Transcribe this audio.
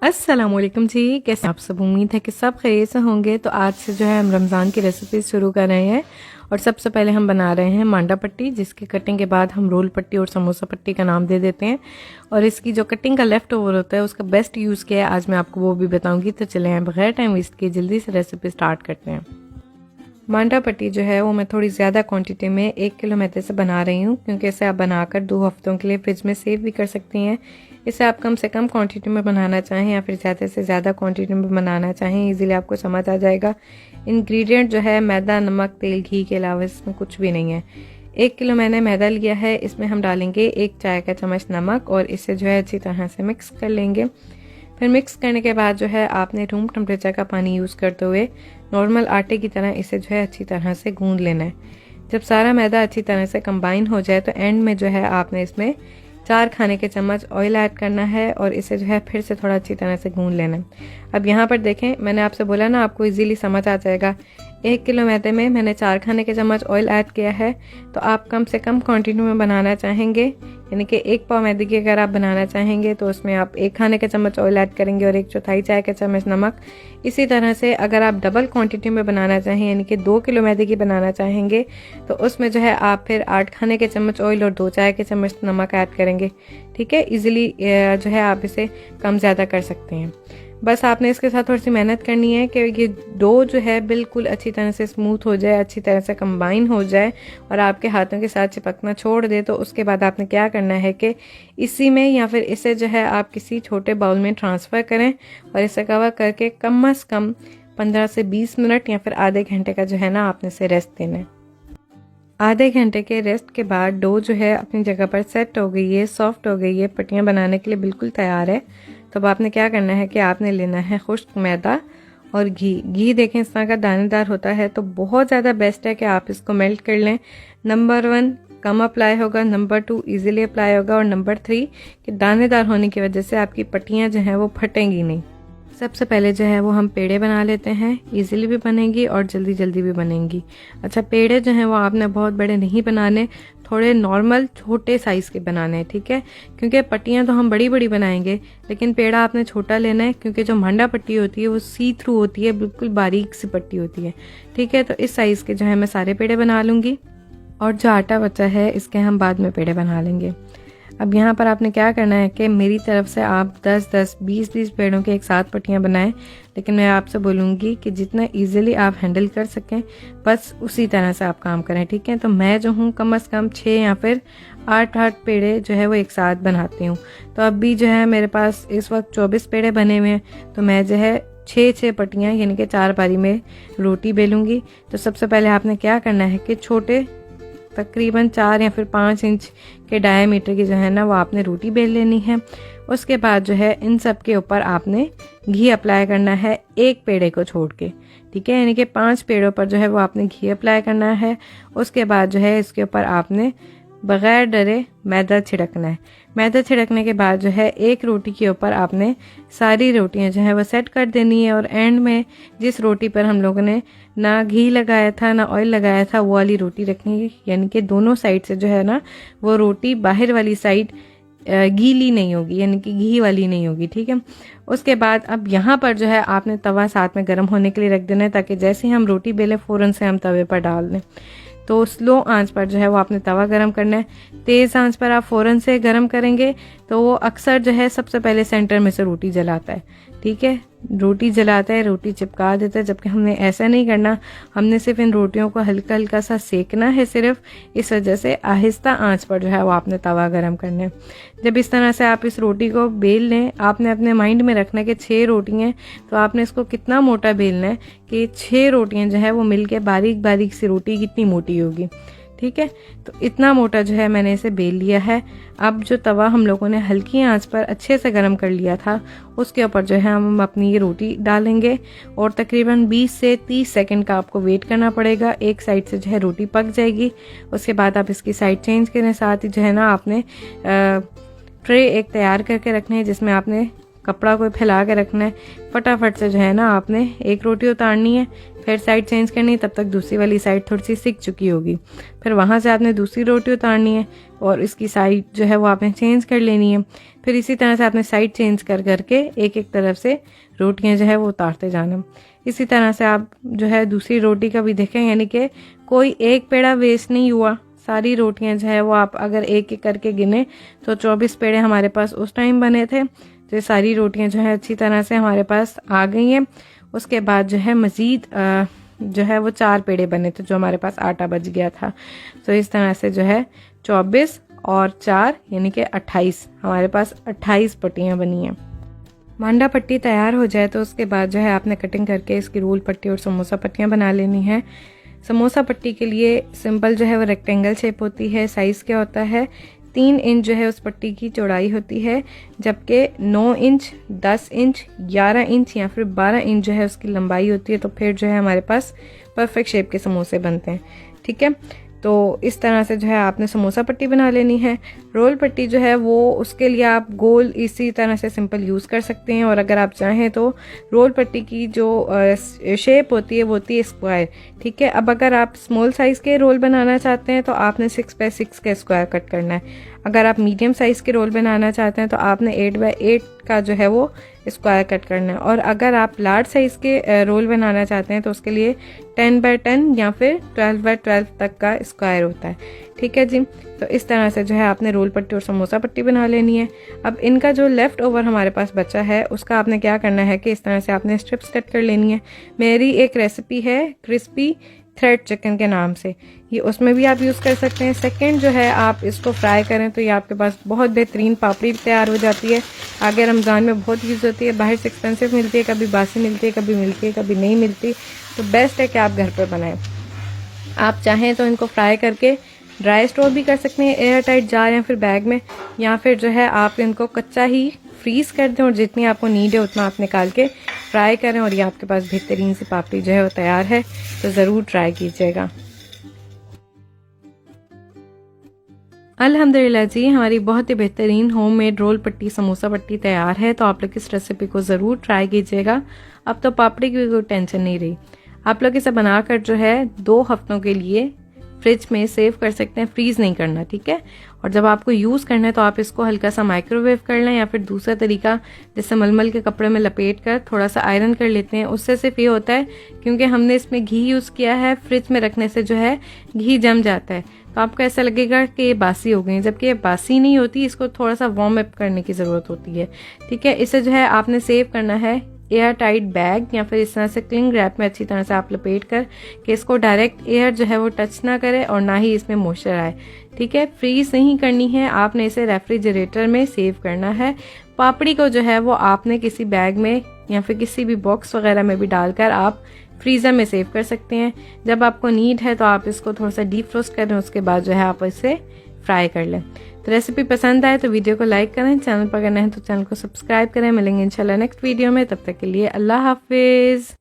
अस्सलामुअलैकुम जी, कैसे आप सब। उम्मीद है कि सब खैरियत से होंगे। तो आज से जो है हम रमज़ान की रेसिपी शुरू कर रहे हैं और सबसे पहले हम बना रहे हैं मांडा पट्टी, जिसकी कटिंग के बाद हम रोल पट्टी और समोसा पट्टी का नाम दे देते हैं। और इसकी जो कटिंग का लेफ़्ट ओवर होता है उसका बेस्ट यूज़ क्या है आज मैं आपको वो भी बताऊँगी। तो चलें बगैर टाइम वेस्ट किए जल्दी से रेसिपी स्टार्ट करते हैं। मांडा पट्टी जो है वो मैं थोड़ी ज़्यादा क्वांटिटी में 1 किलो मैदे से बना रही हूँ, क्योंकि इसे आप बनाकर 2 हफ्तों के लिए फ्रिज में सेव भी कर सकती हैं। इसे आप कम से कम क्वांटिटी में बनाना चाहें या फिर ज़्यादा से ज़्यादा क्वांटिटी में बनाना चाहें, इजीली आपको समझ आ जाएगा। इंग्रेडिएंट जो है मैदा, नमक, तेल, घी के अलावा इसमें कुछ भी नहीं है। 1 किलो मैंने मैदा लिया है, इसमें हम डालेंगे 1 चाय का चम्मच नमक और इसे जो है अच्छी तरह से मिक्स कर लेंगे। फिर मिक्स करने के बाद जो है आपने रूम टेम्परेचर का पानी यूज़ करते हुए नॉर्मल आटे की तरह इसे जो है अच्छी तरह से गूंद लेना है। जब सारा मैदा अच्छी तरह से कंबाइन हो जाए तो एंड में जो है आपने इसमें 4 खाने के चम्मच ऑयल ऐड करना है और इसे जो है फिर से थोड़ा अच्छी तरह से गूंद लेना है। अब यहाँ पर देखें, मैंने आपसे बोला ना आपको इजीली समझ आ जाएगा। 1 किलो मैदे में मैंने 4 खाने के चम्मच ऑयल ऐड किया है। तो आप कम से कम क्वांटिटी में बनाना चाहेंगे, यानी कि 1 पाव मैदे की अगर आप बनाना चाहेंगे तो उसमें आप 1 खाने के चम्मच ऑयल ऐड करेंगे और 1/4 चाय का चम्मच नमक। इसी तरह से अगर आप डबल क्वांटिटी में बनाना चाहें, यानी कि 2 किलो मैदे की बनाना चाहेंगे, तो उसमें जो है आप फिर 8 खाने के चम्मच ऑयल और 2 चाय के चम्मच नमक ऐड करेंगे। ठीक है, इजीली जो है आप इसे कम ज़्यादा कर सकते हैं। बस आपने इसके साथ थोड़ी सी मेहनत करनी है कि ये डो जो है बिल्कुल अच्छी तरह से स्मूथ हो जाए, अच्छी तरह से कंबाइन हो जाए और आपके हाथों के साथ चिपकना छोड़ दे। तो उसके बाद आपने क्या करना है कि इसी में या फिर इसे जो है आप किसी छोटे बाउल में ट्रांसफ़र करें और इसे कवर करके कम से कम 15 से 20 मिनट या फिर आधे घंटे का जो है ना आपने इसे रेस्ट देना है। आधे घंटे के रेस्ट के बाद डो जो है अपनी जगह पर सेट हो गई है, सॉफ्ट हो गई है, पट्टियाँ बनाने के लिए बिल्कुल तैयार है। तो अब आपने क्या करना है कि आपने लेना है खुश्क मैदा और घी देखें इस तरह का दानेदार होता है, तो बहुत ज़्यादा बेस्ट है कि आप इसको मेल्ट कर लें। नंबर 1 कम अप्लाई होगा, नंबर 2 इजीली अप्लाई होगा और नंबर 3 कि दानेदार होने की वजह से आपकी पट्टियाँ जो हैं वो फटेंगी नहीं। सबसे पहले जो है वो हम पेड़े बना लेते हैं, इजीली भी बनेंगी और जल्दी जल्दी भी बनेंगी। अच्छा, पेड़े जो हैं वो आपने बहुत बड़े नहीं बनाने, थोड़े नॉर्मल छोटे साइज़ के बनाने हैं। ठीक है, क्योंकि पट्टियाँ तो हम बड़ी बड़ी बनाएंगे, लेकिन पेड़ा आपने छोटा लेना है, क्योंकि जो मांडा पट्टी होती है वो सी थ्रू होती है, बिल्कुल बारीक सी पट्टी होती है। ठीक है, तो इस साइज़ के जो है मैं सारे पेड़े बना लूँगी और जो आटा बचा है इसके हम बाद में पेड़े बना लेंगे। अब यहाँ पर आपने क्या करना है कि मेरी तरफ से आप 10-10, 20-20 पेड़ों के एक साथ पट्टियाँ बनाएं, लेकिन मैं आपसे बोलूँगी कि जितना इजीली आप हैंडल कर सकें बस उसी तरह से आप काम करें। ठीक है, तो मैं जो हूँ कम से कम 6 या फिर 8 पेड़े जो है वो एक साथ बनाती हूँ। तो अब भी जो है मेरे पास इस वक्त 24 पेड़े बने हुए हैं, तो मैं जो है 6 पट्टियाँ यानी कि 4 बारी में रोटी बेलूँगी। तो सबसे पहले आपने क्या करना है कि छोटे तकरीबन 4 या फिर 5 इंच के डायमीटर की जो है ना वो आपने रोटी बेल लेनी है। उसके बाद जो है इन सब के ऊपर आपने घी अप्लाई करना है, एक पेड़े को छोड़ के। ठीक है, यानी कि 5 पेड़ों पर जो है वो आपने घी अप्लाई करना है। उसके बाद जो है इसके ऊपर आपने बग़ैर डरे मैदा छिड़कना है। मैदा छिड़कने के बाद जो है एक रोटी के ऊपर आपने सारी रोटियां जो है वो सेट कर देनी है और एंड में जिस रोटी पर हम लोगों ने ना घी लगाया था ना ऑयल लगाया था वो वाली रोटी रखनी है, यानी कि दोनों साइड से जो है ना वो रोटी बाहर वाली साइड गीली नहीं होगी, यानी कि घी वाली नहीं होगी। ठीक है, उसके बाद अब यहाँ पर जो है आपने तवा साथ में गर्म होने के लिए रख देना है, ताकि जैसे ही हम रोटी बेलें फ़ौरन से हम तवे पर डाल दें। तो स्लो आंच पर जो है वो आपने तवा गरम करना है। तेज़ आंच पर आप फ़ौरन से गरम करेंगे तो वो अक्सर जो है सबसे पहले सेंटर में से रोटी जलाता है। ठीक है, रोटी जलाता है, रोटी चिपका देता है, जबकि हमने ऐसा नहीं करना। हमने सिर्फ इन रोटियों को हल्का हल्का सा सेकना है सिर्फ, इस वजह से आहिस्ता आंच पर जो है वो आपने तवा गरम करना है। जब इस तरह से आप इस रोटी को बेल लें, आपने अपने माइंड में रखना है कि 6 रोटियाँ, तो आपने इसको कितना मोटा बेलना है कि 6 रोटियाँ जो है वो मिलके बारीक बारीक सी रोटी कितनी मोटी होगी। ठीक है, तो इतना मोटा जो है मैंने इसे बेल लिया है। अब जो तवा हम लोगों ने हल्की आंच पर अच्छे से गर्म कर लिया था उसके ऊपर जो है हम अपनी ये रोटी डालेंगे और तकरीबन 20 से 30 सेकंड का आपको वेट करना पड़ेगा। एक साइड से जो है रोटी पक जाएगी, उसके बाद आप इसकी साइड चेंज करें। साथ ही जो है ना आपने ट्रे एक तैयार करके रखने हैं जिसमें आपने कपड़ा को फैला के रखना है। फटाफट से जो है ना आपने एक रोटी उतारनी है, फिर साइड चेंज करनी है, तब तक दूसरी वाली साइड थोड़ी सी सिक चुकी होगी। फिर वहाँ से आपने दूसरी रोटी उतारनी है और इसकी साइड जो है वो आपने चेंज कर लेनी है। फिर इसी तरह से आपने साइड चेंज कर करके एक एक तरफ से रोटियां जो है वो उतारते जाना। इसी तरह से आप जो है दूसरी रोटी का भी देखें, यानी कि कोई एक पेड़ा वेस्ट नहीं हुआ। सारी रोटियां जो है वो आप अगर एक एक करके गिने तो 24 पेड़े हमारे पास उस टाइम बने थे। तो ये सारी रोटियां जो है अच्छी तरह से हमारे पास आ गई हैं। उसके बाद जो है मज़ीद जो है वो 4 पेड़े बने थे जो हमारे पास आटा बच गया था। तो इस तरह से जो है 24 और 4 यानी कि 28, हमारे पास 28 पट्टियाँ बनी हैं। मांडा पट्टी तैयार हो जाए तो उसके बाद जो है आपने कटिंग करके इसकी रोल पट्टी और समोसा पट्टियाँ बना लेनी है। समोसा पट्टी के लिए सिंपल जो है वो रेक्टेंगल शेप होती है। साइज़ क्या होता है, 3 इंच जो है उस पट्टी की चौड़ाई होती है, जबकि 9 इंच, 10 इंच, 11 इंच या फिर 12 इंच जो है उसकी लंबाई होती है। तो फिर जो है हमारे पास परफेक्ट शेप के समोसे बनते हैं। ठीक है, तो इस तरह से जो है आपने समोसा पट्टी बना लेनी है। रोल पट्टी जो है वो उसके लिए आप गोल इसी तरह से सिंपल यूज़ कर सकते हैं, और अगर आप चाहें तो रोल पट्टी की जो शेप होती है वो होती है स्क्वायर। ठीक है, अब अगर आप स्मॉल साइज़ के रोल बनाना चाहते हैं तो आपने 6x6 का स्क्वायर कट करना है। अगर आप मीडियम साइज़ के रोल बनाना चाहते हैं तो आपने 8x8 का जो है वो स्क्वायर कट करना है। और अगर आप लार्ज साइज़ के रोल बनाना चाहते हैं तो उसके लिए 10x10 या फिर 12x12 तक का स्क्वायर होता है। ठीक है जी, तो इस तरह से जो है आपने रोल पट्टी और समोसा पट्टी बना लेनी है। अब इनका जो लेफ़्ट ओवर हमारे पास बचा है उसका आपने क्या करना है कि इस तरह से आपने स्ट्रिप्स कट कर लेनी है। मेरी एक रेसिपी है क्रिस्पी थ्रेड चिकन के नाम से, ये उसमें भी आप यूज़ कर सकते हैं। सेकंड जो है आप इसको फ्राई करें तो ये आपके पास बहुत बेहतरीन पापड़ी तैयार हो जाती है। आगे रमज़ान में बहुत यूज़ होती है, बाहर से एक्सपेंसिव मिलती है, कभी बासी मिलती है, कभी मिलती है, कभी नहीं मिलती। तो बेस्ट है कि आप घर पर बनाएं। आप चाहें तो इनको फ्राई करके ड्राई स्टोर भी कर सकते हैं एयर टाइट जार या फिर बैग में, या फिर जो है आप इनको कच्चा ही फ्रीज़ कर दें और जितनी आपको नीड है उतना आप निकाल के फ्राई करें और ये आपके पास बेहतरीन सी पापड़ी जो है वो तैयार है। तो ज़रूर ट्राई कीजिएगा। अल्हम्दुलिल्लाह जी, हमारी बहुत ही बेहतरीन होममेड रोल पट्टी समोसा पट्टी तैयार है। तो आप लोग इस रेसिपी को ज़रूर ट्राई कीजिएगा। अब तो पापड़ी की कोई टेंशन नहीं रही। आप लोग इसे बनाकर जो है 2 हफ्तों के लिए फ्रिज में सेव कर सकते हैं, फ्रीज़ नहीं करना। ठीक है, और जब आपको यूज़ करना है तो आप इसको हल्का सा माइक्रोवेव कर लें, या फिर दूसरा तरीका जैसे मलमल के कपड़े में लपेट कर थोड़ा सा आयरन कर लेते हैं। उससे सिर्फ ये होता है क्योंकि हमने इसमें घी यूज़ किया है, फ्रिज में रखने से जो है घी जम जाता है, तो आपको ऐसा लगेगा कि ये बासी हो गई, जबकि ये बासी नहीं होती। इसको थोड़ा सा वार्म अप करने की ज़रूरत होती है। ठीक है, इसे जो है आपने सेव करना है एयर टाइट बैग या फिर इस तरह से क्लिंग रैप में अच्छी तरह से आप लपेट कर कि इसको डायरेक्ट एयर जो है वो टच ना करे और ना ही इसमें मॉइस्चर आए। ठीक है, फ्रीज नहीं करनी है, आपने इसे रेफ्रिजरेटर में सेव करना है। पापड़ी को जो है वो आपने किसी बैग में या फिर किसी भी बॉक्स वगैरह में भी डालकर आप फ्रीज़र में सेव कर सकते हैं। जब आपको नीड है तो आप इसको थोड़ा सा डीप फ्रोस्ट करें, उसके बाद जो है आप इसे फ्राई कर लें। तो रेसिपी पसंद आए तो वीडियो को लाइक करें, चैनल पर नए हैं तो चैनल को सब्सक्राइब करें। मिलेंगे इंशाल्लाह नेक्स्ट वीडियो में, तब तक के लिए अल्लाह हाफिज़।